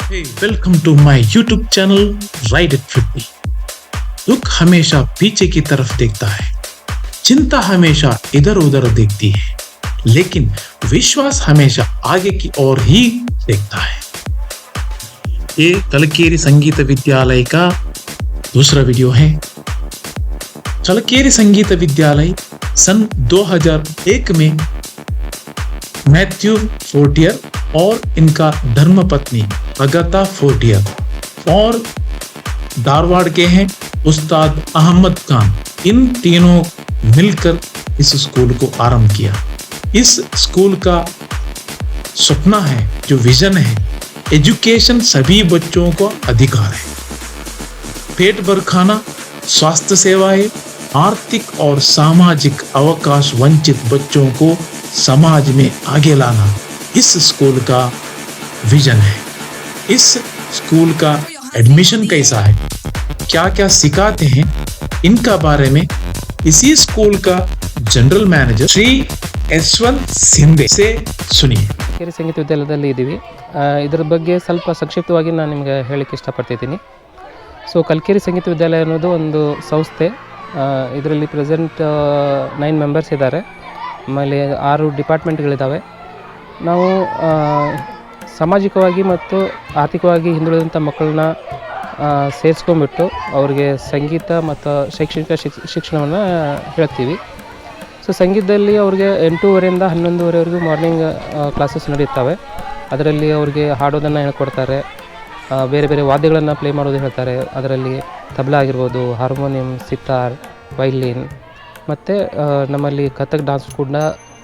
Hey, welcome to my YouTube channel Ride It With Me. दुख हमेशा पीछे की तरफ देखता है, चिंता हमेशा इधर उधर देखती है, लेकिन विश्वास हमेशा आगे की ओर ही देखता है। ये कलकेरी संगीत विद्यालय का दूसरा वीडियो है। कलकेरी संगीत विद्यालय सन 2001 में मैथ्यू फोर्टियर और इनका धर्मपत्नी अगाथा फोर्टियर और धारवाड़ के हैं उस्ताद अहमद खान, इन तीनों मिलकर इस स्कूल को आरंभ किया। इस स्कूल का सपना है, जो विजन है, एजुकेशन सभी बच्चों को अधिकार है, पेट भर खाना, स्वास्थ्य सेवाएं, आर्थिक और सामाजिक अवकाश वंचित बच्चों को समाज में आगे लाना इस स्कूल का विजन है। इस स्कूल का एडमिशन कैसा है, क्या क्या सिखाते हैं, इनका बारे में इसी स्कूल का जनरल मैनेजर श्री ಯಶವಂತ್ ಸಿಂಧೆ से सुनिए। ಕಲಕೇರಿ ಸಂಗೀತ ವಿದ್ಯಾಲಯದಲ್ಲಿ ಇದ್ದೀವಿ। ಇದರ ಬಗ್ಗೆ ಸ್ವಲ್ಪ ಸಂಕ್ಷಿಪ್ತವಾಗಿ ನಾನು ನಿಮಗೆ ಹೇಳಕ್ಕೆ ಇಷ್ಟಪಡ್ತಿದ್ದೀನಿ। ಸೊ ಕಲಕೇರಿ ಸಂಗೀತ ವಿದ್ಯಾಲಯ ಅನ್ನೋದು ಒಂದು ಸಂಸ್ಥೆ। ಇದರಲ್ಲಿ ಪ್ರೆಸೆಂಟ್ 9 ಮೆಂಬರ್ಸ್ ಇದ್ದಾರೆ, ಆಮೇಲೆ 6 ಡಿಪಾರ್ಟ್ಮೆಂಟ್ಗಳಿದ್ದಾವೆ। ನಾವು ಸಾಮಾಜಿಕವಾಗಿ ಮತ್ತು ಆರ್ಥಿಕವಾಗಿ ಹಿಂದುಳಿದಂಥ ಮಕ್ಕಳನ್ನ ಸೇರಿಸ್ಕೊಂಡ್ಬಿಟ್ಟು ಅವ್ರಿಗೆ ಸಂಗೀತ ಮತ್ತು ಶೈಕ್ಷಣಿಕ ಶಿಕ್ಷಣವನ್ನು ಹೇಳ್ತೀವಿ। ಸೊ ಸಂಗೀತದಲ್ಲಿ ಅವ್ರಿಗೆ 8:30 ಇಂದ 11:30ವರೆಗೂ ಮಾರ್ನಿಂಗ್ ಕ್ಲಾಸಸ್ ನಡೆಯುತ್ತವೆ। ಅದರಲ್ಲಿ ಅವ್ರಿಗೆ ಹಾಡೋದನ್ನು ಹೇಳ್ಕೊಡ್ತಾರೆ, ಬೇರೆ ಬೇರೆ ವಾದ್ಯಗಳನ್ನು ಪ್ಲೇ ಮಾಡೋದು ಹೇಳ್ತಾರೆ। ಅದರಲ್ಲಿ ತಬಲಾ ಆಗಿರ್ಬೋದು, ಹಾರ್ಮೋನಿಯಂ, ಸಿತಾರ್, ವೈಲಿನ್ ಮತ್ತು ನಮ್ಮಲ್ಲಿ ಕಥಕ್ ಡಾನ್ಸ್ ಕೂಡ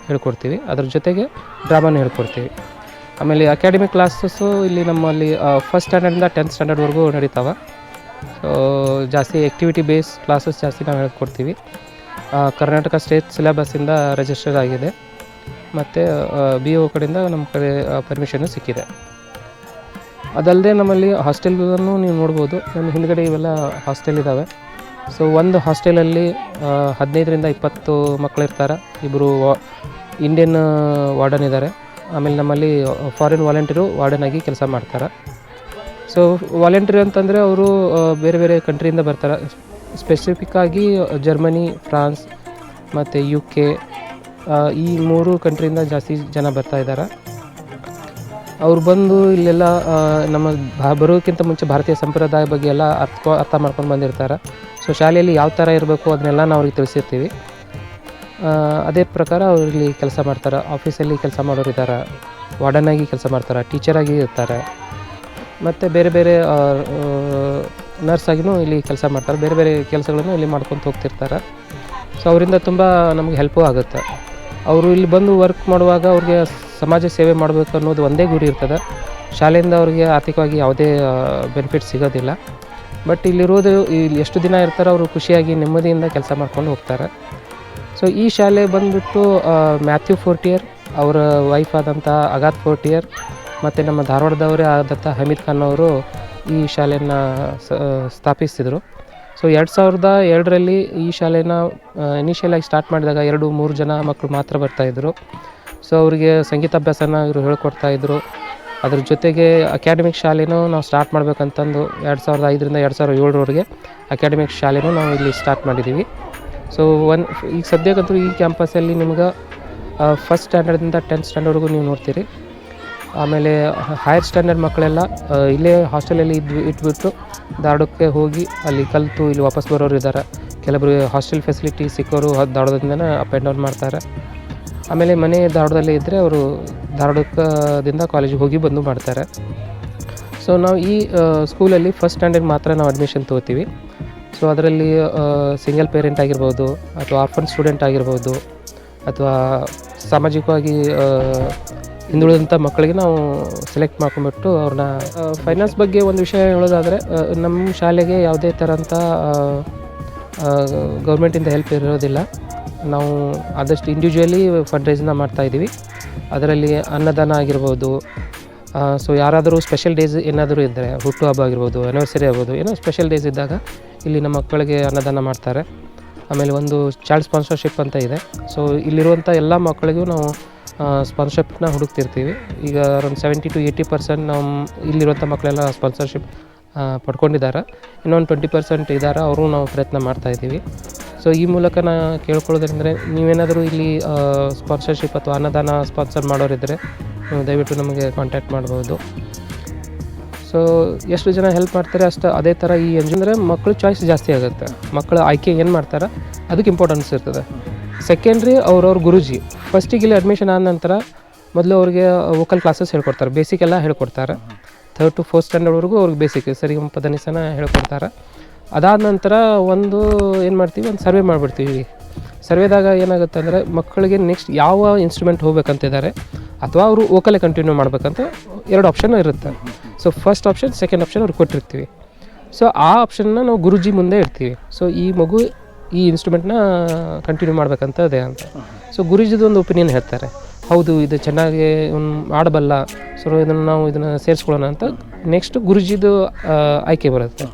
ಹೇಳ್ಕೊಡ್ತೀವಿ। ಅದ್ರ ಜೊತೆಗೆ ಡ್ರಾಮಾನು ಹೇಳ್ಕೊಡ್ತೀವಿ। ಆಮೇಲೆ ಅಕಾಡೆಮಿಕ್ ಕ್ಲಾಸಸ್ಸು ಇಲ್ಲಿ ನಮ್ಮಲ್ಲಿ 1st ಸ್ಟ್ಯಾಂಡರ್ಡಿಂದ 10th ಸ್ಟ್ಯಾಂಡರ್ಡ್ವರೆಗೂ ನಡೀತಾವೆ। ಸೊ ಜಾಸ್ತಿ ಆ್ಯಕ್ಟಿವಿಟಿ ಬೇಸ್ ಕ್ಲಾಸಸ್ ಜಾಸ್ತಿ ನಾವು ಹೇಳ್ಕೊಡ್ತೀವಿ। ಕರ್ನಾಟಕ ಸ್ಟೇಟ್ ಸಿಲೆಬಸ್ಸಿಂದ ರಿಜಿಸ್ಟರ್ ಆಗಿದೆ ಮತ್ತು BO ಕಡೆಯಿಂದ ನಮ್ಮ ಕಡೆ ಪರ್ಮಿಷನ್ನು ಸಿಕ್ಕಿದೆ। ಅದಲ್ಲದೆ ನಮ್ಮಲ್ಲಿ ಹಾಸ್ಟೆಲ್ಗಳನ್ನು ನೀವು ನೋಡ್ಬೋದು, ನಮ್ಮ ಹಿಂದ್ಗಡೆ ಇವೆಲ್ಲ ಹಾಸ್ಟೆಲ್ ಇದ್ದಾವೆ। ಸೊ ಒಂದು ಹಾಸ್ಟೆಲಲ್ಲಿ 15ರಿಂದ 20 ಮಕ್ಕಳಿರ್ತಾರೆ, ಇಬ್ಬರು ಇಂಡಿಯನ್ ವಾರ್ಡನ್ ಇದ್ದಾರೆ, ಆಮೇಲೆ ನಮ್ಮಲ್ಲಿ ಫಾರಿನ್ ವಾಲಂಟಿಯರು ವಾರ್ಡನ್ ಆಗಿ ಕೆಲಸ ಮಾಡ್ತಾರೆ। ಸೊ ವಾಲಂಟಿಯರ್ ಅಂತಂದರೆ ಅವರು ಬೇರೆ ಬೇರೆ ಕಂಟ್ರಿಯಿಂದ ಬರ್ತಾರೆ, ಸ್ಪೆಸಿಫಿಕ್ಕಾಗಿ ಜರ್ಮನಿ, ಫ್ರಾನ್ಸ್ ಮತ್ತು UK ಈ 3 ಕಂಟ್ರಿಯಿಂದ ಜಾಸ್ತಿ ಜನ ಬರ್ತಾಯಿದ್ದಾರೆ। ಅವ್ರು ಬಂದು ಇಲ್ಲೆಲ್ಲ ನಮ್ಮ ಬರೋಕ್ಕಿಂತ ಮುಂಚೆ ಭಾರತೀಯ ಸಂಪ್ರದಾಯ ಬಗ್ಗೆ ಎಲ್ಲ ಅರ್ಥ ಮಾಡ್ಕೊಂಡು ಬಂದಿರ್ತಾರೆ। ಸೊ ಶಾಲೆಯಲ್ಲಿ ಯಾವ ಥರ ಇರಬೇಕು ಅದನ್ನೆಲ್ಲ ನಾವು ಅವ್ರಿಗೆ ತಿಳಿಸಿರ್ತೀವಿ। ಅದೇ ಪ್ರಕಾರ ಅವ್ರು ಇಲ್ಲಿ ಕೆಲಸ ಮಾಡ್ತಾರೆ। ಆಫೀಸಲ್ಲಿ ಕೆಲಸ ಮಾಡೋರು ಇದ್ದಾರೆ, ವಾರ್ಡನ್ನಾಗಿ ಕೆಲಸ ಮಾಡ್ತಾರೆ, ಟೀಚರಾಗಿ ಇರ್ತಾರೆ, ಮತ್ತು ಬೇರೆ ಬೇರೆ ನರ್ಸಾಗಿಯೂ ಇಲ್ಲಿ ಕೆಲಸ ಮಾಡ್ತಾರೆ, ಬೇರೆ ಬೇರೆ ಕೆಲಸಗಳನ್ನು ಇಲ್ಲಿ ಮಾಡ್ಕೊತ ಹೋಗ್ತಿರ್ತಾರೆ। ಸೊ ಅವರಿಂದ ತುಂಬ ನಮಗೆ ಹೆಲ್ಪು ಆಗುತ್ತೆ। ಅವರು ಇಲ್ಲಿ ಬಂದು ವರ್ಕ್ ಮಾಡುವಾಗ ಅವ್ರಿಗೆ ಸಮಾಜ ಸೇವೆ ಮಾಡಬೇಕು ಅನ್ನೋದು ಒಂದೇ ಗುರಿ ಇರ್ತದೆ। ಶಾಲೆಯಿಂದ ಅವ್ರಿಗೆ ಆರ್ಥಿಕವಾಗಿ ಯಾವುದೇ ಬೆನಿಫಿಟ್ ಸಿಗೋದಿಲ್ಲ, ಬಟ್ ಇಲ್ಲಿರೋದು ಇಲ್ಲಿ ಎಷ್ಟು ದಿನ ಇರ್ತಾರೆ ಅವರು ಖುಷಿಯಾಗಿ ನೆಮ್ಮದಿಯಿಂದ ಕೆಲಸ ಮಾಡ್ಕೊಂಡು ಹೋಗ್ತಾರೆ। ಸೊ ಈ ಶಾಲೆ ಬಂದುಬಿಟ್ಟು ಮ್ಯಾಥ್ಯೂ ಫೋರ್ಟಿಯರ್ ಅವರ ವೈಫ್ ಆದಂಥ ಅಗಾಥಾ ಫೋರ್ಟಿಯರ್ ಮತ್ತು ನಮ್ಮ ಧಾರವಾಡದವರೇ ಆದಂಥ ಹಮೀದ್ ಖಾನ್ ಅವರು ಈ ಶಾಲೆಯನ್ನು ಸ್ಥಾಪಿಸಿದರು। ಸೊ 2002ರಲ್ಲಿ ಈ ಶಾಲೆನ ಇನಿಷಿಯಲಾಗಿ ಸ್ಟಾರ್ಟ್ ಮಾಡಿದಾಗ 2-3 ಜನ ಮಕ್ಕಳು ಮಾತ್ರ ಬರ್ತಾಯಿದ್ರು। ಸೊ ಅವರಿಗೆ ಸಂಗೀತಾಭ್ಯಾಸನ ಇವರು ಹೇಳ್ಕೊಡ್ತಾಯಿದ್ರು। ಅದ್ರ ಜೊತೆಗೆ ಅಕಾಡೆಮಿಕ್ ಶಾಲೆನೂ ನಾವು ಸ್ಟಾರ್ಟ್ ಮಾಡಬೇಕಂತಂದು 2005ರಿಂದ 2007ರವರೆಗೆ ಅಕಾಡೆಮಿಕ್ ಶಾಲೆನೂ ನಾವು ಇಲ್ಲಿ ಸ್ಟಾರ್ಟ್ ಮಾಡಿದ್ದೀವಿ। ಸೊ ಈಗ ಸದ್ಯಕ್ಕಂತೂ ಈ ಕ್ಯಾಂಪಸಲ್ಲಿ ನಿಮ್ಗೆ 1st ಸ್ಟ್ಯಾಂಡರ್ಡಿಂದ 10th ಸ್ಟ್ಯಾಂಡರ್ಡ್ವರೆಗೂ ನೀವು ನೋಡ್ತೀರಿ। ಆಮೇಲೆ ಹೈಯರ್ ಸ್ಟ್ಯಾಂಡರ್ಡ್ ಮಕ್ಕಳೆಲ್ಲ ಇಲ್ಲೇ ಹಾಸ್ಟೆಲಲ್ಲಿ ಇಟ್ಬಿಟ್ಟು ಧಾರವಾಡಕ್ಕೆ ಹೋಗಿ ಅಲ್ಲಿ ಕಲಿತು ಇಲ್ಲಿ ವಾಪಸ್ ಬರೋರು ಇದ್ದಾರೆ। ಕೆಲವರು ಹಾಸ್ಟೆಲ್ ಫೆಸಿಲಿಟಿ ಸಿಕ್ಕೋರು ಧಾರವಾಡದಿಂದನೇ ಅಪ್ ಆ್ಯಂಡ್ ಡೌನ್ ಮಾಡ್ತಾರೆ। ಆಮೇಲೆ ಮನೆ ಧಾರವಾಡದಲ್ಲೇ ಇದ್ದರೆ ಅವರು ಧಾರವಾಡದಿಂದ ಕಾಲೇಜಿಗೆ ಹೋಗಿ ಬಂದು ಮಾಡ್ತಾರೆ। ಸೊ ನಾವು ಈ ಸ್ಕೂಲಲ್ಲಿ 1st ಸ್ಟ್ಯಾಂಡರ್ಡ್ ಮಾತ್ರ ನಾವು ಅಡ್ಮಿಷನ್ ತೊಗೋತೀವಿ। ಸೊ ಅದರಲ್ಲಿ ಸಿಂಗಲ್ ಪೇರೆಂಟ್ ಆಗಿರ್ಬೋದು, ಅಥವಾ ಆರ್ಫನ್ ಸ್ಟೂಡೆಂಟ್ ಆಗಿರ್ಬೋದು, ಅಥವಾ ಸಾಮಾಜಿಕವಾಗಿ ಹಿಂದುಳಿದಂಥ ಮಕ್ಕಳಿಗೆ ನಾವು ಸೆಲೆಕ್ಟ್ ಮಾಡ್ಕೊಂಬಿಟ್ಟು ಅವ್ರನ್ನ ಫೈನಾನ್ಸ್ ಬಗ್ಗೆ ಒಂದು ವಿಷಯ ಹೇಳೋದಾದರೆ, ನಮ್ಮ ಶಾಲೆಗೆ ಯಾವುದೇ ಥರಂಥ ಗೌರ್ಮೆಂಟಿಂದ ಹೆಲ್ಪ್ ಇರೋದಿಲ್ಲ। ನಾವು ಆದಷ್ಟು ಇಂಡಿವಿಜುವಲಿ ಫಂಡ್ ರೈಸನ್ನ ಮಾಡ್ತಾಯಿದ್ದೀವಿ। ಅದರಲ್ಲಿ ಅನ್ನದಾನ ಆಗಿರ್ಬೋದು, ಸೊ ಯಾರಾದರೂ ಸ್ಪೆಷಲ್ ಡೇಸ್ ಏನಾದರೂ ಇದ್ದರೆ, ಹುಟ್ಟುಹಬ್ಬ ಆಗಿರ್ಬೋದು, ಆ್ಯನಿವರ್ಸರಿ ಆಗ್ಬೋದು, ಏನೋ ಸ್ಪೆಷಲ್ ಡೇಸ್ ಇದ್ದಾಗ ಇಲ್ಲಿ ನಮ್ಮ ಮಕ್ಕಳಿಗೆ ಅನ್ನದಾನ ಮಾಡ್ತಾರೆ। ಆಮೇಲೆ ಒಂದು ಚೈಲ್ಡ್ ಸ್ಪಾನ್ಸರ್ಶಿಪ್ ಅಂತ ಇದೆ। ಸೊ ಇಲ್ಲಿರುವಂಥ ಎಲ್ಲ ಮಕ್ಕಳಿಗೂ ನಾವು ಸ್ಪಾನ್ಸರ್ಶಿಪ್ನ ಹುಡುಕ್ತಿರ್ತೀವಿ. ಈಗ ಅರೌಂಡ್ 70-80% ನಮ್ಮ ಇಲ್ಲಿರುವಂಥ ಮಕ್ಕಳೆಲ್ಲ ಸ್ಪಾನ್ಸರ್ಶಿಪ್ ಪಡ್ಕೊಂಡಿದ್ದಾರೆ. ಇನ್ನೊಂದು 20% ಇದ್ದಾರೆ, ಅವರು ನಾವು ಪ್ರಯತ್ನ ಮಾಡ್ತಾಯಿದ್ದೀವಿ. ಸೊ ಈ ಮೂಲಕ ನಾ ಕೇಳ್ಕೊಳ್ಳೋದಂದರೆ, ನೀವೇನಾದರೂ ಇಲ್ಲಿ ಸ್ಪಾನ್ಸರ್ಶಿಪ್ ಅಥವಾ ಅನ್ನದಾನ ಸ್ಪಾನ್ಸರ್ ಮಾಡೋರಿದ್ದರೆ ನೀವು ದಯವಿಟ್ಟು ನಮಗೆ ಕಾಂಟ್ಯಾಕ್ಟ್ ಮಾಡ್ಬೋದು. ಸೊ ಎಷ್ಟು ಜನ ಹೆಲ್ಪ್ ಮಾಡ್ತಾರೆ ಅಷ್ಟು ಅದೇ ಥರ ಈ ಅಂದರೆ ಮಕ್ಕಳು ಚಾಯ್ಸ್ ಜಾಸ್ತಿ ಆಗುತ್ತೆ. ಮಕ್ಕಳ ಆಯ್ಕೆ ಏನು ಮಾಡ್ತಾರೆ ಅದಕ್ಕೆ ಇಂಪಾರ್ಟೆನ್ಸ್ ಇರ್ತದೆ. ಸೆಕೆಂಡ್ರಿ ಅವ್ರವ್ರ ಗುರೂಜಿ ಫಸ್ಟಿಗೆ ಇಲ್ಲಿ ಅಡ್ಮಿಷನ್ ಆದ ನಂತರ ಮೊದಲು ಅವ್ರಿಗೆ ವೋಕಲ್ ಕ್ಲಾಸಸ್ ಹೇಳ್ಕೊಡ್ತಾರೆ, ಬೇಸಿಕ್ ಎಲ್ಲ ಹೇಳ್ಕೊಡ್ತಾರೆ. 3rd to 4th ಸ್ಟ್ಯಾಂಡರ್ಡ್ವರೆಗೂ ಅವ್ರಿಗೆ ಬೇಸಿಕ್ ಸರಿಗಮಪದನಿಸನ ಹೇಳ್ಕೊಡ್ತಾರೆ. ಅದಾದ ನಂತರ ಏನು ಮಾಡ್ತೀವಿ, ಒಂದು ಸರ್ವೆ ಮಾಡಿಬಿಡ್ತೀವಿ. ಸರ್ವೆದಾಗ ಏನಾಗುತ್ತೆ ಅಂದರೆ ಮಕ್ಕಳಿಗೆ ನೆಕ್ಸ್ಟ್ ಯಾವ ಇನ್ಸ್ಟ್ರೂಮೆಂಟ್ ಹೋಗ್ಬೇಕಂತಿದ್ದಾರೆ ಅಥವಾ ಅವರು ವೋಕಲೇ ಕಂಟಿನ್ಯೂ ಮಾಡಬೇಕಂತ 2 ಆಪ್ಷನ್ ಇರುತ್ತೆ. So first option, second option ಅವ್ರಿಗೆ ಕೊಟ್ಟಿರ್ತೀವಿ. ಸೊ ಆ ಆಪ್ಷನ್ನ ನಾವು ಗುರುಜಿ ಮುಂದೆ ಇಡ್ತೀವಿ. ಸೊ ಈ ಮಗು ಈ ಇನ್ಸ್ಟ್ರೂಮೆಂಟ್ನ ಕಂಟಿನ್ಯೂ ಮಾಡಬೇಕಂತ ಇದೆ ಅಂತ. ಸೊ ಗುರುಜಿದು ಒಂದು ಒಪಿನಿಯನ್ ಹೇಳ್ತಾರೆ, ಹೌದು ಇದು ಚೆನ್ನಾಗಿ ಆಡಬಲ್ಲ, ಸೊ ಇದನ್ನು ಸೇರಿಸ್ಕೊಳ್ಳೋಣ ಅಂತ ನೆಕ್ಸ್ಟ್ ಗುರುಜಿದು ಆಯ್ಕೆ ಬರುತ್ತೆ.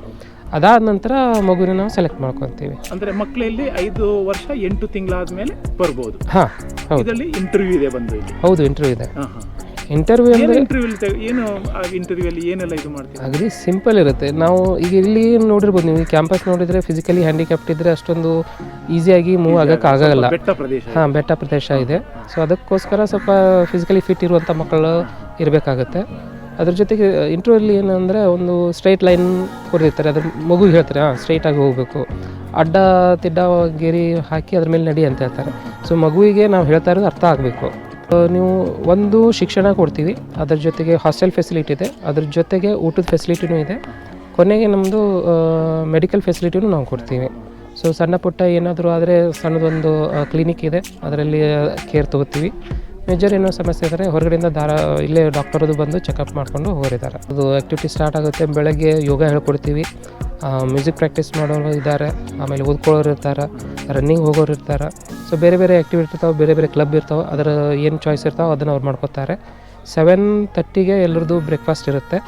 ಅದಾದ ನಂತರ ಮಗುವಿನ ನಾವು ಸೆಲೆಕ್ಟ್ ಮಾಡ್ಕೊತೀವಿ. ಅಂದರೆ ಮಕ್ಕಳಲ್ಲಿ 5 ವರ್ಷ 8 ತಿಂಗಳಾದ್ಮೇಲೆ ಬರ್ಬೋದು. ಹಾಂ, ಹೌದು. ಇದರಲ್ಲಿ ಇಂಟರ್ವ್ಯೂ ಇದೆ ಬಂದು ಇಲ್ಲಿ? ಹೌದು, ಇಂಟರ್ವ್ಯೂ ಇದೆ. ಇಂಟರ್ವ್ಯೂ ಅಂದರೆ ಇಂಟರ್ವ್ಯೂಲ್ಲಿ ಏನೆಲ್ಲ ಇದು ಮಾಡ್ತೀವಿ? ಅಗದಿ ಸಿಂಪಲ್ ಇರುತ್ತೆ. ನಾವು ಈಗ ಇಲ್ಲಿ ನೋಡಿರ್ಬೋದು, ನೀವು ಕ್ಯಾಂಪಸ್ ನೋಡಿದರೆ ಫಿಸಿಕಲಿ ಹ್ಯಾಂಡಿಕ್ಯಾಪ್ಟ್ ಇದ್ದರೆ ಅಷ್ಟೊಂದು ಈಸಿಯಾಗಿ ಮೂವ್ ಆಗೋಕ್ಕಾಗಲ್ಲ. ಬೆಟ್ಟ ಪ್ರದೇಶ. ಹಾಂ, ಬೆಟ್ಟ ಪ್ರದೇಶ ಇದೆ. ಸೊ ಅದಕ್ಕೋಸ್ಕರ ಸ್ವಲ್ಪ ಫಿಸಿಕಲಿ ಫಿಟ್ ಇರುವಂಥ ಮಕ್ಕಳು ಇರಬೇಕಾಗತ್ತೆ. ಅದ್ರ ಜೊತೆಗೆ ಇಂಟರ್ವ್ಯೂಲ್ಲಿ ಏನಂದರೆ ಒಂದು ಸ್ಟ್ರೈಟ್ ಲೈನ್ ಕೊಡ್ತಿರ್ತಾರೆ, ಅದ್ರ ಮಗು ಹೇಳ್ತಾರೆ ಸ್ಟ್ರೈಟಾಗಿ ಹೋಗಬೇಕು, ಅಡ್ಡ ತಿಡ್ಡ ಗೆರಿ ಹಾಕಿ ಅದ್ರ ಮೇಲೆ ನಡಿ ಅಂತ ಹೇಳ್ತಾರೆ. ಸೊ ಮಗುವಿಗೆ ನಾವು ಹೇಳ್ತಾ ಇರೋದು ಅರ್ಥ ಆಗಬೇಕು. ನೀವು ಒಂದು ಶಿಕ್ಷಣ ಕೊಡ್ತೀವಿ, ಅದ್ರ ಜೊತೆಗೆ ಹಾಸ್ಟೆಲ್ ಫೆಸಿಲಿಟಿ ಇದೆ, ಅದ್ರ ಜೊತೆಗೆ ಊಟದ ಫೆಸಿಲಿಟಿನೂ ಇದೆ, ಕೊನೆಗೆ ನಮ್ಮದು ಮೆಡಿಕಲ್ ಫೆಸಿಲಿಟಿನೂ ನಾವು ಕೊಡ್ತೀವಿ. ಸೊ ಸಣ್ಣ ಪುಟ್ಟ ಏನಾದರೂ ಆದರೆ ಸಣ್ಣದೊಂದು ಕ್ಲಿನಿಕ್ ಇದೆ, ಅದರಲ್ಲಿ ಕೇರ್ ತೊಗೋತೀವಿ. ಮೇಜರ್ ಏನೋ ಸಮಸ್ಯೆ ಇದ್ದರೆ ಹೊರಗಡೆಯಿಂದ ಇಲ್ಲೇ ಡಾಕ್ಟರದು ಬಂದು ಚೆಕಪ್ ಮಾಡಿಕೊಂಡು ಹೋಗಿದ್ದಾರೆ. ಅದು ಆ್ಯಕ್ಟಿವಿಟಿ ಸ್ಟಾರ್ಟ್ ಆಗುತ್ತೆ. ಬೆಳಗ್ಗೆ ಯೋಗ ಹೇಳ್ಕೊಡ್ತೀವಿ, ಮ್ಯೂಸಿಕ್ ಪ್ರಾಕ್ಟೀಸ್ ಮಾಡೋರು ಇದ್ದಾರೆ, ಆಮೇಲೆ ಓದ್ಕೊಳ್ಳೋರು ಇರ್ತಾರೆ, ರನ್ನಿಂಗ್ ಹೋಗೋರು ಇರ್ತಾರೆ. ಸೊ ಬೇರೆ ಬೇರೆ ಆ್ಯಕ್ಟಿವಿಟಿ ಇರ್ತಾವೆ, ಬೇರೆ ಬೇರೆ ಕ್ಲಬ್ ಇರ್ತಾವೆ, ಅದರ ಏನು ಚಾಯ್ಸ್ ಇರ್ತಾವೆ ಅದನ್ನು ಅವ್ರು ಮಾಡ್ಕೋತಾರೆ. 7:30ಗೆ ಎಲ್ಲರದ್ದು ಬ್ರೇಕ್ಫಾಸ್ಟ್ ಇರುತ್ತೆ.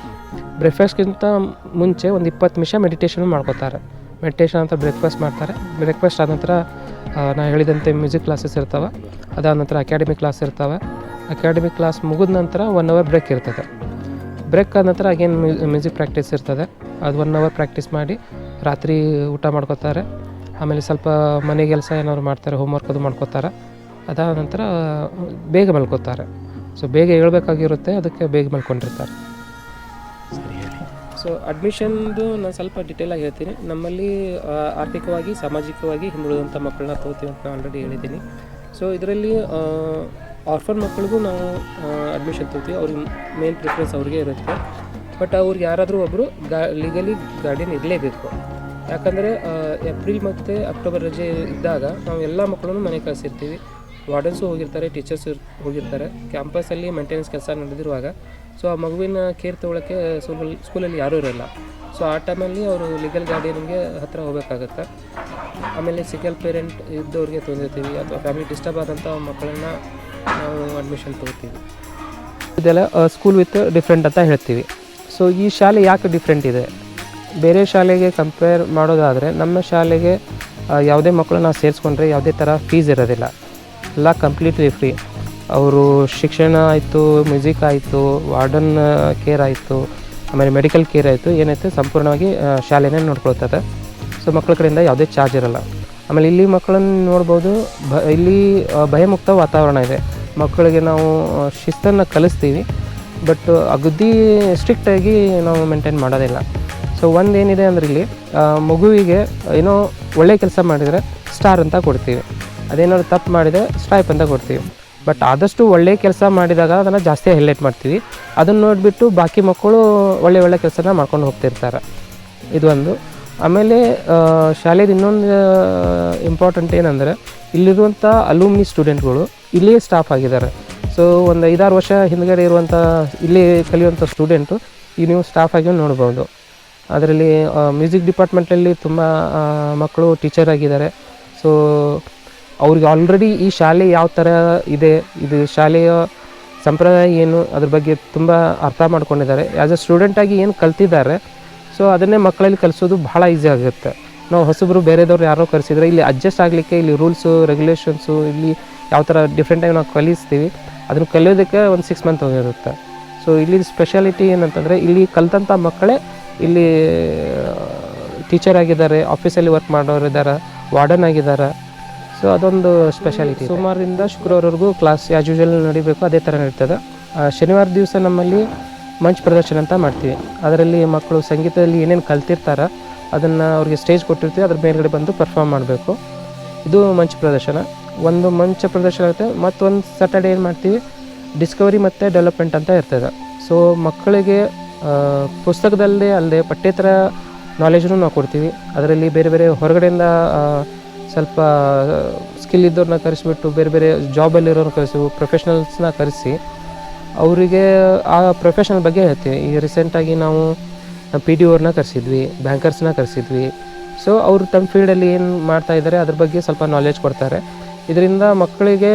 ಬ್ರೇಕ್ಫಾಸ್ಟ್ಗಿಂತ ಮುಂಚೆ ಒಂದು 20 ನಿಮಿಷ ಮೆಡಿಟೇಷನ್ ಮಾಡ್ಕೋತಾರೆ. ಮೆಡಿಟೇಷನ್ ಅಂತ ಬ್ರೇಕ್ಫಾಸ್ಟ್ ಮಾಡ್ತಾರೆ. ಬ್ರೇಕ್ಫಾಸ್ಟ್ ಆದ ನಂತರ ನಾನು ಹೇಳಿದಂತೆ ಮ್ಯೂಸಿಕ್ ಕ್ಲಾಸಸ್ ಇರ್ತವೆ. ಅದಾದ ನಂತರ ಅಕಾಡೆಮಿಕ್ ಕ್ಲಾಸ್ ಇರ್ತವೆ. ಅಕಾಡೆಮಿಕ್ ಕ್ಲಾಸ್ ಮುಗಿದ ನಂತರ 1 ಅವರ್ ಬ್ರೇಕ್ ಇರ್ತದೆ. ಬ್ರೇಕ್ ಆದ ನಂತರ ಅಗೇನ್ ಮ್ಯೂಸಿಕ್ ಪ್ರಾಕ್ಟೀಸ್ ಇರ್ತದೆ. ಅದು 1 ಅವರ್ ಪ್ರಾಕ್ಟೀಸ್ ಮಾಡಿ ರಾತ್ರಿ ಊಟ ಮಾಡ್ಕೋತಾರೆ. ಆಮೇಲೆ ಸ್ವಲ್ಪ ಮನೆ ಕೆಲಸ ಏನಾದ್ರು ಮಾಡ್ತಾರೆ, ಹೋಮ್ವರ್ಕ್ ಅದು ಮಾಡ್ಕೋತಾರೆ. ಅದಾದ ನಂತರ ಬೇಗ ಮಲ್ಕೋತಾರೆ. ಸೊ ಬೇಗ ಹೇಳ್ಬೇಕಾಗಿರುತ್ತೆ, ಅದಕ್ಕೆ ಬೇಗ ಮಲ್ಕೊಂಡಿರ್ತಾರೆ. ಸೊ ಅಡ್ಮಿಷನ್ದು ನಾನು ಸ್ವಲ್ಪ ಡಿಟೇಲಾಗಿ ಹೇಳ್ತೀನಿ. ನಮ್ಮಲ್ಲಿ ಆರ್ಥಿಕವಾಗಿ, ಸಾಮಾಜಿಕವಾಗಿ ಹಿಂದುಳಿದಂಥ ಮಕ್ಕಳನ್ನ ತಗೋತೀವಿ ಅಂತ ಆಲ್ರೆಡಿ ಹೇಳಿದ್ದೀನಿ. ಸೊ ಇದರಲ್ಲಿ ಆರ್ಫನ್ ಮಕ್ಕಳಿಗೂ ನಾವು ಅಡ್ಮಿಷನ್ ತಗೋತೀವಿ. ಅವ್ರಿಗೆ ಮೇನ್ ಪ್ರಿಫರೆನ್ಸ್ ಅವ್ರಿಗೆ ಇರುತ್ತೆ. ಬಟ್ ಅವ್ರಿಗೆ ಯಾರಾದರೂ ಒಬ್ಬರು ಲೀಗಲಿ ಗಾರ್ಡಿಯನ್ ಇರಲೇಬೇಕು. ಯಾಕಂದರೆ ಏಪ್ರಿಲ್ ಮತ್ತು ಅಕ್ಟೋಬರ್ ರಜೆ ಇದ್ದಾಗ ನಾವು ಎಲ್ಲ ಮಕ್ಕಳನ್ನು ಮನೆ ಕಳಿಸಿರ್ತೀವಿ. ವಾರ್ಡನ್ಸು ಹೋಗಿರ್ತಾರೆ, ಟೀಚರ್ಸ್ ಹೋಗಿರ್ತಾರೆ. ಕ್ಯಾಂಪಸಲ್ಲಿ ಮೇಂಟೆನೆನ್ಸ್ ಕೆಲಸ ನಡೆದಿರುವಾಗ ಸೊ ಆ ಮಗುವಿನ ಕೇರ್ ತೊಗೊಳಕ್ಕೆ ಸ್ಕೂಲಲ್ಲಿ ಯಾರೂ ಇರೋಲ್ಲ. ಸೊ ಆ ಟೈಮಲ್ಲಿ ಅವರು ಲೀಗಲ್ ಗಾರ್ಡಿಯನ್ಗೆ ಹತ್ತಿರ ಹೋಗಬೇಕಾಗತ್ತೆ. ಆಮೇಲೆ ಸಿಂಗಲ್ ಪೇರೆಂಟ್ ಇದ್ದವ್ರಿಗೆ ತೊಗೊಂಡಿರ್ತೀವಿ, ಅಥವಾ ಫ್ಯಾಮಿಲಿ ಡಿಸ್ಟರ್ಬ್ ಆದಂಥ ಮಕ್ಕಳನ್ನು ನಾವು ಅಡ್ಮಿಷನ್ ತೊಗೋತೀವಿ. ಇದೆಲ್ಲ ಸ್ಕೂಲ್ ವಿತ್ ಡಿಫ್ರೆಂಟ್ ಅಂತ ಹೇಳ್ತೀವಿ. ಸೊ ಈ ಶಾಲೆ ಯಾಕೆ ಡಿಫ್ರೆಂಟ್ ಇದೆ, ಬೇರೆ ಶಾಲೆಗೆ ಕಂಪೇರ್ ಮಾಡೋದಾದರೆ ನಮ್ಮ ಶಾಲೆಗೆ ಯಾವುದೇ ಮಕ್ಕಳನ್ನ ಸೇರಿಸ್ಕೊಂಡ್ರೆ ಯಾವುದೇ ಥರ ಫೀಸ್ ಇರೋದಿಲ್ಲ. ಎಲ್ಲ ಕಂಪ್ಲೀಟ್ಲಿ ಫ್ರೀ. ಅವರು ಶಿಕ್ಷಣ ಆಯಿತು, ಮ್ಯೂಸಿಕ್ ಆಯಿತು, ವಾರ್ಡನ್ ಕೇರ್ ಆಯಿತು, ಆಮೇಲೆ ಮೆಡಿಕಲ್ ಕೇರ್ ಆಯಿತು, ಏನಾಯಿತು ಸಂಪೂರ್ಣವಾಗಿ ಶಾಲೆನೇ ನೋಡ್ಕೊಳ್ತದೆ. ಸೊ ಮಕ್ಕಳ ಕಡೆಯಿಂದ ಯಾವುದೇ ಚಾರ್ಜ್ ಇರೋಲ್ಲ. ಆಮೇಲೆ ಇಲ್ಲಿ ಮಕ್ಕಳನ್ನು ನೋಡ್ಬೋದು, ಇಲ್ಲಿ ಭಯಮುಕ್ತ ವಾತಾವರಣ ಇದೆ. ಮಕ್ಕಳಿಗೆ ನಾವು ಶಿಸ್ತನ್ನು ಕಲಿಸ್ತೀವಿ, ಬಟ್ ಅಗದಿ ಸ್ಟ್ರಿಕ್ಟಾಗಿ ನಾವು ಮೇಂಟೈನ್ ಮಾಡೋದಿಲ್ಲ. ಸೊ ಒಂದೇನಿದೆ ಅಂದರೆ ಇಲ್ಲಿ ಮಗುವಿಗೆ ಏನೋ ಒಳ್ಳೆ ಕೆಲಸ ಮಾಡಿದರೆ ಸ್ಟಾರ್ ಅಂತ ಕೊಡ್ತೀವಿ, ಅದೇನಾದ್ರು ತಪ್ಪು ಮಾಡಿದರೆ ಸ್ಟ್ರೈಪ್ ಅಂತ ಕೊಡ್ತೀವಿ. ಬಟ್ ಆದಷ್ಟು ಒಳ್ಳೆ ಕೆಲಸ ಮಾಡಿದಾಗ ಅದನ್ನು ಜಾಸ್ತಿ ಹೈಲೈಟ್ ಮಾಡ್ತೀವಿ. ಅದನ್ನು ನೋಡಿಬಿಟ್ಟು ಬಾಕಿ ಮಕ್ಕಳು ಒಳ್ಳೆ ಒಳ್ಳೆ ಕೆಲಸನ ಮಾಡ್ಕೊಂಡು ಹೋಗ್ತಿರ್ತಾರೆ. ಇದೊಂದು. ಆಮೇಲೆ ಶಾಲೆದು ಇನ್ನೊಂದು ಇಂಪಾರ್ಟೆಂಟ್ ಏನಂದರೆ ಇಲ್ಲಿರುವಂಥ ಅಲೂಮಿನಿ ಸ್ಟೂಡೆಂಟ್ಗಳು ಇಲ್ಲಿಯೇ ಸ್ಟಾಫ್ ಆಗಿದ್ದಾರೆ. ಸೊ ಒಂದು 5-6 ವರ್ಷ ಹಿಂದ್ಗಡೆ ಇರುವಂಥ ಇಲ್ಲಿ ಕಲಿಯುವಂಥ ಸ್ಟೂಡೆಂಟು ಈಗ ನೀವು ಸ್ಟಾಫ್ ಆಗಿ ನೋಡ್ಬೋದು. ಅದರಲ್ಲಿ ಮ್ಯೂಸಿಕ್ ಡಿಪಾರ್ಟ್ಮೆಂಟಲ್ಲಿ ತುಂಬ ಮಕ್ಕಳು ಟೀಚರ್ ಆಗಿದ್ದಾರೆ. ಸೊ ಅವ್ರಿಗೆ ಆಲ್ರೆಡಿ ಈ ಶಾಲೆ ಯಾವ ಥರ ಇದೆ, ಇದು ಶಾಲೆಯ ಸಂಪ್ರದಾಯ ಏನು, ಅದ್ರ ಬಗ್ಗೆ ತುಂಬ ಅರ್ಥ ಮಾಡ್ಕೊಂಡಿದ್ದಾರೆ. ಆ್ಯಸ್ ಎ ಸ್ಟೂಡೆಂಟಾಗಿ ಏನು ಕಲ್ತಿದ್ದಾರೆ, ಸೊ ಅದನ್ನೇ ಮಕ್ಕಳಲ್ಲಿ ಕಲಿಸೋದು ಭಾಳ ಈಸಿ ಆಗುತ್ತೆ. ನಾವು ಹೊಸಬ್ರು ಬೇರೆದವ್ರು ಯಾರೋ ಕಲಿಸಿದ್ರೆ ಇಲ್ಲಿ ಅಡ್ಜಸ್ಟ್ ಆಗಲಿಕ್ಕೆ ಇಲ್ಲಿ ರೂಲ್ಸು ರೆಗ್ಯುಲೇಷನ್ಸು ಇಲ್ಲಿ ಯಾವ ಥರ ಡಿಫ್ರೆಂಟಾಗಿ ನಾವು ಕಲಿಸ್ತೀವಿ. ಅದನ್ನು ಕಲಿಯೋದಕ್ಕೆ ಒಂದು 6 ಮಂತ್ ಹೋಗಿರುತ್ತೆ. ಸೊ ಇಲ್ಲಿ ಸ್ಪೆಷಾಲಿಟಿ ಏನಂತಂದರೆ ಇಲ್ಲಿ ಕಲ್ತಂಥ ಮಕ್ಕಳೇ ಇಲ್ಲಿ ಟೀಚರ್ ಆಗಿದ್ದಾರೆ, ಆಫೀಸಲ್ಲಿ ವರ್ಕ್ ಮಾಡೋರು ಇದ್ದಾರೆ, ವಾರ್ಡನ್ ಆಗಿದ್ದಾರೆ. ಸೊ ಅದೊಂದು ಸ್ಪೆಷಾಲಿಟಿ. ಸೋಮವಾರದಿಂದ ಶುಕ್ರವಾರವರೆಗೂ ಕ್ಲಾಸ್ ಆ್ಯಸ್ ಯೂಶುವಲ್ ನಡಿಬೇಕು, ಅದೇ ಥರ ನಡೀತದೆ. ಶನಿವಾರ ದಿವಸ ನಮ್ಮಲ್ಲಿ ಮಂಚ್ ಪ್ರದರ್ಶನ ಅಂತ ಮಾಡ್ತೀವಿ. ಅದರಲ್ಲಿ ಮಕ್ಕಳು ಸಂಗೀತದಲ್ಲಿ ಏನೇನು ಕಲ್ತಿರ್ತಾರೆ ಅದನ್ನು ಅವ್ರಿಗೆ ಸ್ಟೇಜ್ ಕೊಟ್ಟಿರ್ತೀವಿ, ಅದ್ರ ಮೇಲ್ಗಡೆ ಬಂದು ಪರ್ಫಾರ್ಮ್ ಮಾಡಬೇಕು. ಇದು ಮಂಚ್ ಪ್ರದರ್ಶನ. ಒಂದು ಮಂಚ ಪ್ರದರ್ಶನ ಇರುತ್ತೆ. ಮತ್ತೊಂದು ಸ್ಯಾಟರ್ಡೇ ಏನು ಮಾಡ್ತೀವಿ, ಡಿಸ್ಕವರಿ ಮತ್ತು ಡೆವಲಪ್ಮೆಂಟ್ ಅಂತ ಇರ್ತದೆ. ಸೊ ಮಕ್ಕಳಿಗೆ ಪುಸ್ತಕದಲ್ಲದೆ ಅಲ್ಲದೆ ಪಠ್ಯೇತರ ನಾಲೆಜನ್ನು ನಾವು ಕೊಡ್ತೀವಿ. ಅದರಲ್ಲಿ ಬೇರೆ ಬೇರೆ ಹೊರಗಡೆಯಿಂದ ಸ್ವಲ್ಪ ಸ್ಕಿಲ್ ಇದ್ದವ್ರನ್ನ ಕರೆಸಿಬಿಟ್ಟು ಬೇರೆ ಬೇರೆ ಜಾಬಲ್ಲಿರೋರನ್ನ ಕರೆಸಿ, ಪ್ರೊಫೆಷ್ನಲ್ಸ್ನ ಕರೆಸಿ ಅವರಿಗೆ ಆ ಪ್ರೊಫೆಷನಲ್ ಬಗ್ಗೆ ಹೇಳ್ತೀವಿ. ಈಗ ರೀಸೆಂಟಾಗಿ ನಾವು PDO ಅವ್ರನ್ನ ಕರೆಸಿದ್ವಿ, ಬ್ಯಾಂಕರ್ಸ್ನ ಕರೆಸಿದ್ವಿ. ಸೊ ಅವರು ತಮ್ಮ ಫೀಲ್ಡಲ್ಲಿ ಏನು ಮಾಡ್ತಾಯಿದ್ದಾರೆ ಅದ್ರ ಬಗ್ಗೆ ಸ್ವಲ್ಪ ನಾಲೆಜ್ ಕೊಡ್ತಾರೆ. ಇದರಿಂದ ಮಕ್ಕಳಿಗೆ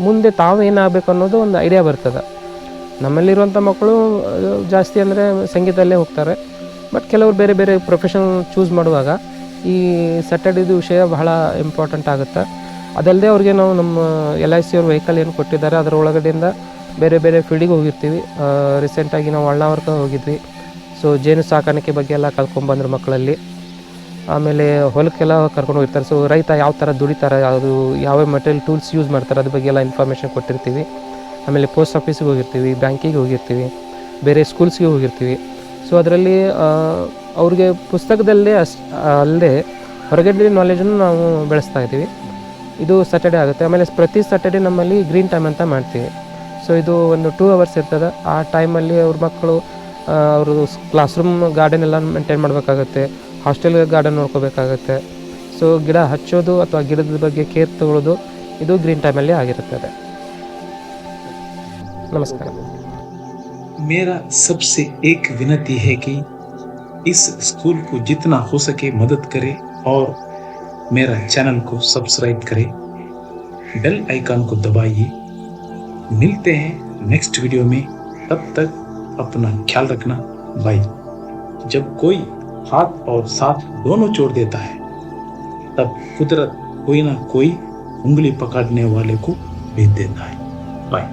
ಮುಂದೆ ತಾವು ಏನಾಗಬೇಕು ಅನ್ನೋದು ಒಂದು ಐಡಿಯಾ ಬರ್ತದೆ. ನಮ್ಮಲ್ಲಿರುವಂಥ ಮಕ್ಕಳು ಜಾಸ್ತಿ ಅಂದರೆ ಸಂಗೀತದಲ್ಲೇ ಹೋಗ್ತಾರೆ. ಬಟ್ ಕೆಲವರು ಬೇರೆ ಬೇರೆ ಪ್ರೊಫೆಷನ್ ಚೂಸ್ ಮಾಡುವಾಗ ಈ ಸ್ಯಾಟರ್ಡೇದು ವಿಷಯ ಬಹಳ ಇಂಪಾರ್ಟೆಂಟ್ ಆಗುತ್ತೆ. ಅದಲ್ಲದೆ ಅವ್ರಿಗೆ ನಾವು ನಮ್ಮ LIC ಅವ್ರ ವೆಹಿಕಲ್ ಏನು ಕೊಟ್ಟಿದ್ದಾರೆ ಅದರ ಒಳಗಡೆಯಿಂದ ಬೇರೆ ಬೇರೆ ಫೀಲ್ಡಿಗೆ ಹೋಗಿರ್ತೀವಿ. ರೀಸೆಂಟಾಗಿ ನಾವು ಅಳ್ನಾವರ್ಕ ಹೋಗಿದ್ವಿ. ಸೊ ಜೇನು ಸಾಕಾಣಿಕೆ ಬಗ್ಗೆ ಎಲ್ಲ ಕಲ್ತ್ಕೊಂಡ್ಬಂದ್ರು ಮಕ್ಕಳಲ್ಲಿ. ಆಮೇಲೆ ಹೊಲಕ್ಕೆಲ್ಲ ಕರ್ಕೊಂಡು ಹೋಗಿರ್ತಾರೆ. ಸೊ ರೈತ ಯಾವ ಥರ ದುಡಿತಾರೆ, ಅದು ಯಾವ ಮೆಟೀರಿಯಲ್ ಟೂಲ್ಸ್ ಯೂಸ್ ಮಾಡ್ತಾರೆ ಅದ್ರ ಬಗ್ಗೆ ಎಲ್ಲ ಇನ್ಫಾರ್ಮೇಷನ್ ಕೊಟ್ಟಿರ್ತೀವಿ. ಆಮೇಲೆ ಪೋಸ್ಟ್ ಆಫೀಸಿಗೆ ಹೋಗಿರ್ತೀವಿ, ಬ್ಯಾಂಕಿಗೆ ಹೋಗಿರ್ತೀವಿ, ಬೇರೆ ಸ್ಕೂಲ್ಸ್ಗೆ ಹೋಗಿರ್ತೀವಿ. ಸೊ ಅದರಲ್ಲಿ ಅವ್ರಿಗೆ ಪುಸ್ತಕದಲ್ಲೇ ಅಲ್ಲದೆ ಹೊರಗಡೆ ನಾಲೆಜನ್ನು ನಾವು ಬೆಳೆಸ್ತಾ ಇದ್ದೀವಿ. ಇದು ಸ್ಯಾಟರ್ಡೇ ಆಗುತ್ತೆ. ಆಮೇಲೆ ಪ್ರತಿ ಸ್ಯಾಟರ್ಡೇ ನಮ್ಮಲ್ಲಿ ಗ್ರೀನ್ ಟೈಮ್ ಅಂತ ಮಾಡ್ತೀವಿ. ಸೊ ಇದು ಒಂದು 2 ಅವರ್ಸ್ ಇರ್ತದೆ. ಆ ಟೈಮಲ್ಲಿ ಅವ್ರ ಮಕ್ಕಳು ಅವರು ಕ್ಲಾಸ್ ರೂಮ್ ಗಾರ್ಡನ್ ಎಲ್ಲ ಮೇಂಟೈನ್ ಮಾಡಬೇಕಾಗತ್ತೆ, ಹಾಸ್ಟೆಲ್ ಗಾರ್ಡನ್ ನೋಡ್ಕೋಬೇಕಾಗತ್ತೆ. ಸೊ ಗಿಡ ಹಚ್ಚೋದು ಅಥವಾ ಗಿಡದ ಬಗ್ಗೆ ಕೇರ್ ತಗೊಳ್ಳೋದು ಇದು ಗ್ರೀನ್ ಟೈಮಲ್ಲಿ ಆಗಿರುತ್ತದೆ. ನಮಸ್ಕಾರ. मेरा सबसे एक विनती है कि इस स्कूल को जितना हो सके मदद करें और मेरा चैनल को सब्सक्राइब करें, बेल आइकन को दबाइए. मिलते हैं नेक्स्ट वीडियो में. तब तक अपना ख्याल रखना. बाय. जब कोई हाथ और साथ दोनों जोड़ देता है तब कुदरत कोई ना कोई उंगली पकड़ने वाले को भेज देता है. बाय.